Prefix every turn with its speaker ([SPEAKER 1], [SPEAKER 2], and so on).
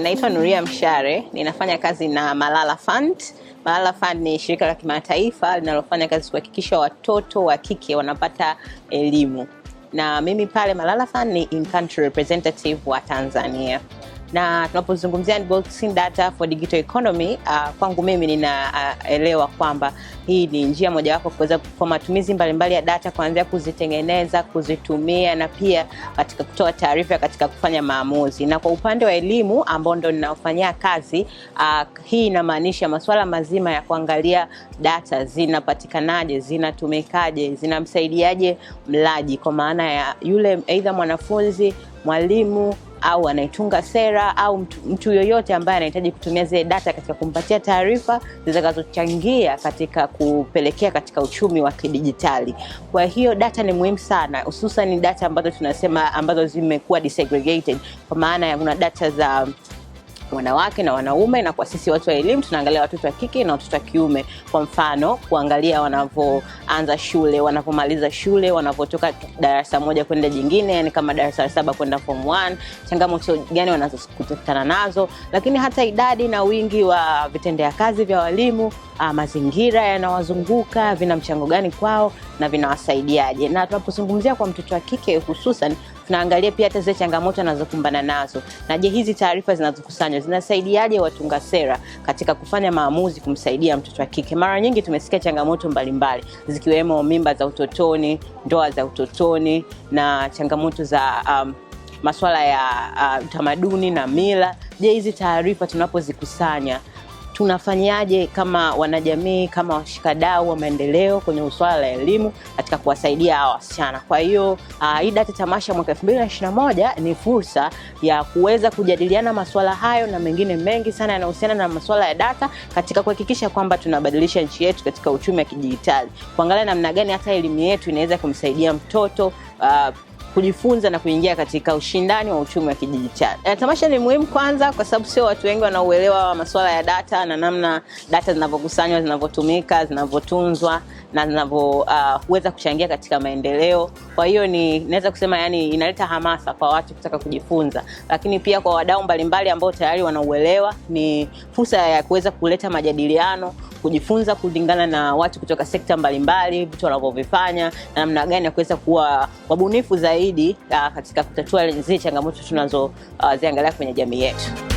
[SPEAKER 1] Naitwa Nuria Mshare, ninafanya kazi na Malala Fund. Malala Fund ni shirika la kimataifa linalofanya kazi kuhakikisha watoto wa kike wanapata elimu. Na mimi pale Malala Fund ni in-country representative wa Tanzania. Na tunapozungumzia unboxing data for digital economy, kwangu mimi ninaelewa kwamba hii ni njia mojawapo kuweza kwa matumizi mbalimbali ya data, kuanzia kuzitengeneza, kuzitumia na pia katika kutoa taarifa katika kufanya maamuzi. Na kwa upande wa elimu ambao ndo ninaofanyia kazi, hii inamaanisha masuala mazima ya kuangalia data zinapatikanaje, zinatumikaje, zinamsaidiaje mlaji, kwa maana ya yule aidha mwanafunzi, mwalimu au anaitunga sera au mtu yoyote ambaye anahitaji kutumia zile data katika kumpatia taarifa zitakazochangia katika kupelekea katika uchumi wa kidijitali. Kwa hiyo data ni muhimu sana, hususan data ambazo tunasema ambazo zimekuwa disaggregated, kwa maana ya kuna data za wanawake na wanaume, na kwa sisi watu wa elimu tunaangalia watoto wa kike na watoto wa kiume. Kwa mfano, kuangalia wanavyoanza shule, wanapomaliza shule, wanavotoka darasa moja kwenda jingine, yani kama darasa la 7 kwenda form 1, changamoto gani wanazokutana nazo, lakini hata idadi na wingi wa vitendea kazi vya walimu, mazingira yanawazunguka, vina mchango gani kwao na vinawasaidiaje. Na tunapozungumzia kwa mtoto wa kike hususan, tunaangalia pia hata zile changamoto anazokumbana nazo, na je, hizi taarifa zinazokusanywa zinasaidiaje watunga sera katika kufanya maamuzi kumsaidia mtoto wa kike. Mara nyingi tumesikia changamoto mbalimbali zikiwemo mimba za utotoni, ndoa za utotoni, na changamoto za masuala ya utamaduni na mila. Je, hizi taarifa tunapozikusanya tunafanyaje kama wanajamii, kama washikadau wa maendeleo kwenye swala la elimu katika kuwasaidia hawa wasichana? Kwa hiyo hii data Tamasha mwaka 2021 ni fursa ya kuweza kujadiliana masuala hayo na mengine mengi sana yanayohusiana na masuala ya data katika kuhakikisha kwamba tunabadilisha nchi yetu katika uchumi wa kidijitali, kuangalia namna gani hata elimu yetu inaweza kumsaidia mtoto kujifunza na kuingia katika ushindani wa uchumi wa kidijitali. Tamasha ni muhimu kwanza kwa sababu sio watu wengi wanauelewa wa masuala ya data na namna data zinavyokusanywa, zinavyotumika, zinavyotunzwa na zinavyoweza kuchangia katika maendeleo. Kwa hiyo naweza kusema yani inaleta hamasa kwa watu kutaka kujifunza, lakini pia kwa wadau mbalimbali ambao tayari wanauelewa, ni fursa ya kuweza kuleta majadiliano, kujifunza kulingana na watu kutoka sekta mbalimbali, vitu wanavyovifanya na namna gani ya kuweza kuwa wabunifu zaidi katika kutatua zile changamoto tunazoziangalia kwenye jamii yetu.